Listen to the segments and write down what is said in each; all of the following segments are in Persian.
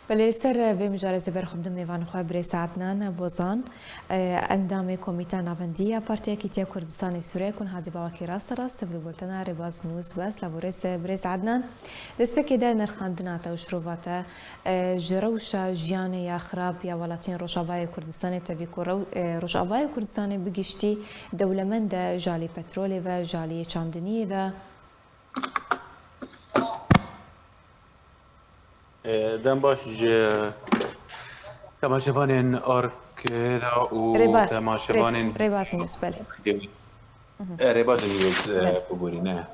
بله سر و مجارزه برخوردن میوان خواه بری ساعتنان بوزان اندام کمیته نواندی پارتیا کیتیا کردستان سوریه کن هادی باوکی راست تبدو بولتنا رباز نوز بس لورس بری ساعتنان دست بکی ده نرخاندناتا و شروفاتا جروشا جیان یا خراب یا ولاتین روشاوای کردستان تبی روشاوای کردستان بگشتی دولمند جالی پترولی و جالی چاندنی و دم باش تماشاوان آرکدا و تماشاوان رباز نوز بله رباز نیوز بله ببوری نه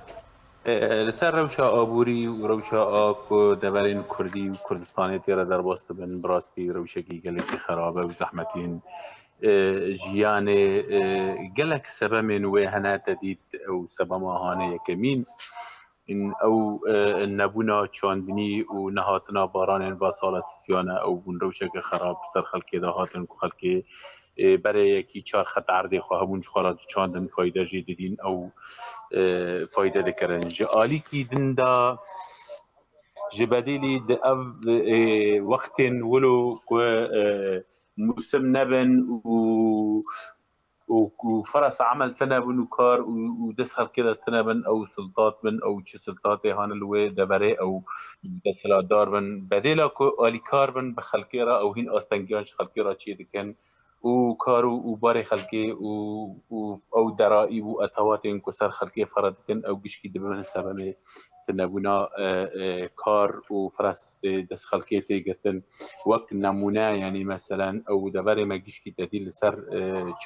لسر روشا آبوری و روشا آکو دورین کردی و کردستانی تیرا در باست بن براستی روشا کی گلکی خرابه و زحمتین جیان گلک سبب من و هنا تدید او سبب ماهانه یکمین این او نبونا چاندنی و نهاتنا باران و سال سیانه او بون روشک خراب سر خلکی ده هاتن کو خلکی برای یکی چار خط عرضی خواهبون چخارات چاندن فایده جدیدین او فایده دکرن جالی کی دندا جبدیلی ده او وقت ولو موسم نبن وفرس عمل تنبن وكار ودسخل كده تنبن او سلطات من او تشي سلطات هان الوي دبري او دسلا دار بن بديلا كو الي كار بن بخلكيرا او هين استنجانش خلكيرا تشي دكن وكارو وباري خلكي او درائي و اتوات انكسر خلكي فردكن او قشكي دبن سبب تنبونا كار وفرس دس خلكي تيجرتن وك نمونه يعني مثلا او دبر ما قشكي تديل سر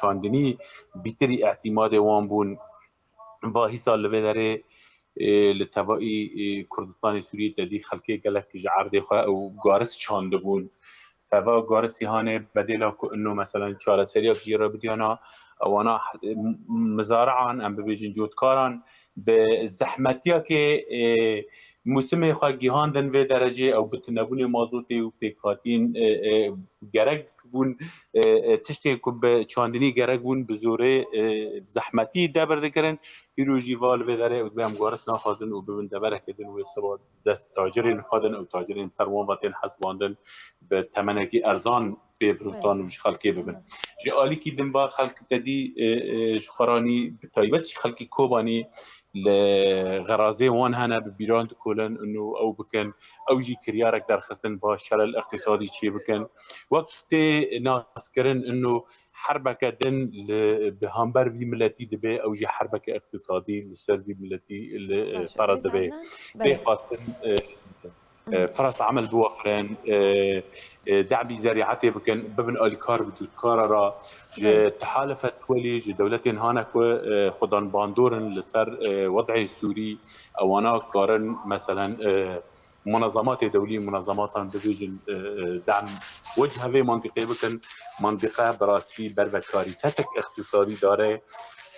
چاندني بیتری اعتماد وان بون با حسال لبدره لتبایی کردستان سوریه تدی خلقی گلک جعرده خواه او گارس چانده بون فوا گارسی هانه بدلا که انو مثلا چاره سریا جیرا بدیانا وانا مزارعان ام ببیجن جودکاران به زحمتیا که موسم خواه گیهاندن و درجه او بتنبون مازوتی و پیکاتین گرگ بون تشتی که به چاندنی گرگ بون بزوره زحمتی دبر دکرن ایروژی وال بداره و بهم گارس نخوازن و ببین دبره کدن و سبا دست تاجرین خادن او تاجرین سروان واتین حسباندن به تمنکی ارزان بفروتان وش خلقی ببن جالی کی دن با خلق تدی شخرانی تایبت خلقی کوبانی لغرازي وان هنا ببيراند كولن انه او بكن او جي كريارك در خستن با الشلل الاقتصادي شي بكن وقت ناس كرن انه حربك دن بهامبر في ملتي دبي او جي حربك اقتصادي لسر في ملتي اللي فرض دبي بيخاصن فرص عمل بوفرين دعبي زريعتي بكن ببن الكار بجود كارا تحالفت ولي دولتين هانك خدان باندورن لسر وضع السوري اوانا كارن مثلا منظمات دولية منظمات بفيجن دعم وجه هذه منطقة بكن منطقة براستي بربكاري ستك اقتصادي داره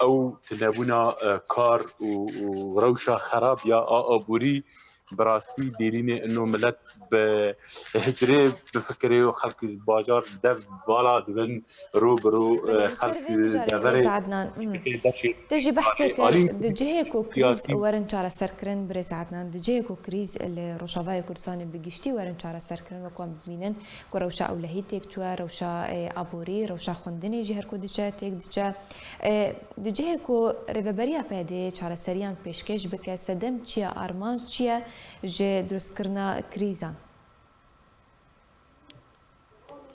او تنبونا كار وروشة خراب يا آبوري براستی دیرینه انه ملت به هجره بفکری و خلق باجار دف والا دبن رو برو خلق دبره عدنان تجي بحثك دجهكو كريز ورن چارە سەرکردن برێز عدنان دجهكو كريز اللي روشاوای کوردستان بگشتی ورن چارە سەرکردن وەکوان ببینن کو روشا ئەولەهی تێک چووە روشا ئابووری روشا خوندنی جی هەرکو دچە تێک دچە دجهكو ڕێبەبەریە پێدێ چارەسەریان پێشکەش بکە سەدەم چییە ئارمان چییە جه دروستکردنا کریزان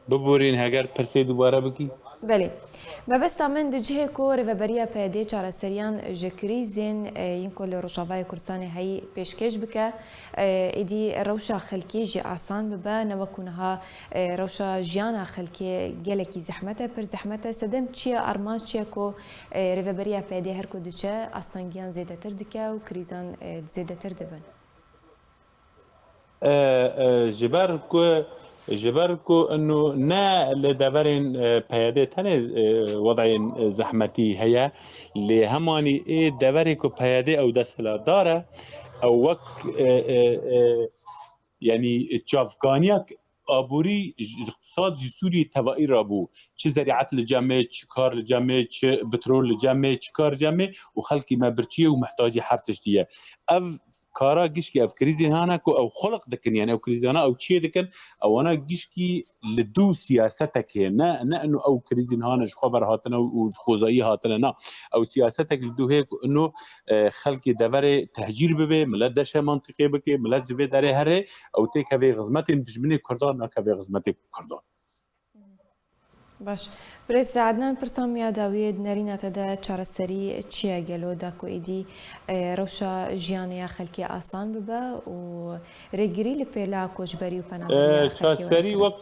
ببورین هەگەر پرسێ دووبارە بکی بله ما بس من دجه کو ریوبریا پیدا چاره سریان جکریزین این کل روشاوای کردستان هی پیشکش بکه ایدی روشا خلکی جی آسان ببا نوکونها روشا جیانا خلکی گلکی زحمته پر زحمته سدم چیه ارمان چیه کو ریوبریا پیدا هر کدوچه آسانگیان زیاده تر دکه و کریزان زیاده تر دبن جبركو انه نا لدبرين بيادة تاني وضع زحمتي هي لهماني ايه دبركو بيادة او دسلا داره او وك يعني تشافغانياك آبوری اقتصاد سوری توایی را بو چه زراعت لجمع چه کار لجمع چه بترول لجمع چه کار جمع و خلقی ما برچیه و محتاجی هر تشتیه او كارا جيشكي اف كريزي هانا او خلق دكن يعني او كريزي هانا او تشي دكن او انا جيشكي لدو سياستك هنا انه او كريزي هانا خبر هاتنا وخوزاي هاتنا او سياستك لدو هيك انه خلقي دبر تهجير ببي ملت دشه منطقي بكي ملت زبي داري هري او تيك في غزمتي بجمني كردان ناك في غزمتي كردان باش بريس عدنان برساميا داويد نارينا تدا چارەسەری چیە گەلۆ داکو ئیدی ڕەوشە ژیانەیە خەلکی ئاسان ببە و ڕێگیری لە پێلا کۆچبەری و پەنابەری چارەسەری وەک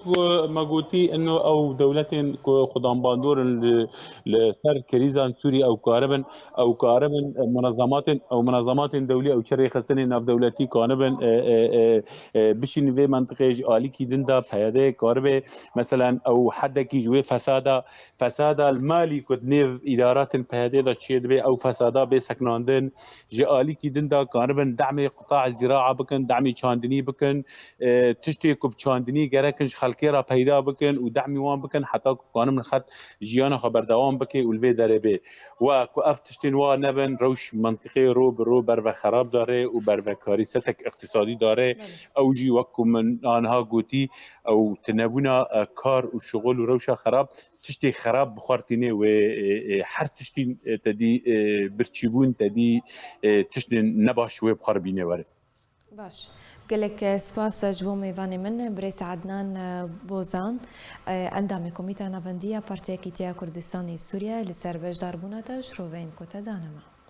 مەگوتی انه او دولتين قدام باندور لسر كريزان سوري او كاربن منظمات دوليه او شري خستني ناف دولتي كانبن بشين في منطقه اليكي دندا بهذا كاربه مثلا او حدكي جوي فساد المالي كد نيف ادارات بهذا دا تشيد بي او فسادا بسكناندن جي اليكي دندا كاربن دعم قطاع الزراعه بكن دعم چاندني بكن تشتي كوب چاندني گركنش خلقي را پیدا بكن ودعم وان بكن حتى كان من خط جيانا خبر دوام بكي والبي دربي وكو افتشتين وا نبن روش منطقي رو بر خراب داره و بر كارثتك اقتصادي داره او جي وكو من انها قوتي او تنبونا كار وشغل وروشة خراب تشتي خراب بخارتيني و حر تشتي تدي برچيبون تدي تشتي نباش و بخربيني وارد باش قالك سپاس جبو میوانی من بريس عدنان بوزان اندام کمیته نافندیه پارتیا کیتیا کردستانی سوریه لسر وجدار بونتا شروین کتا دانما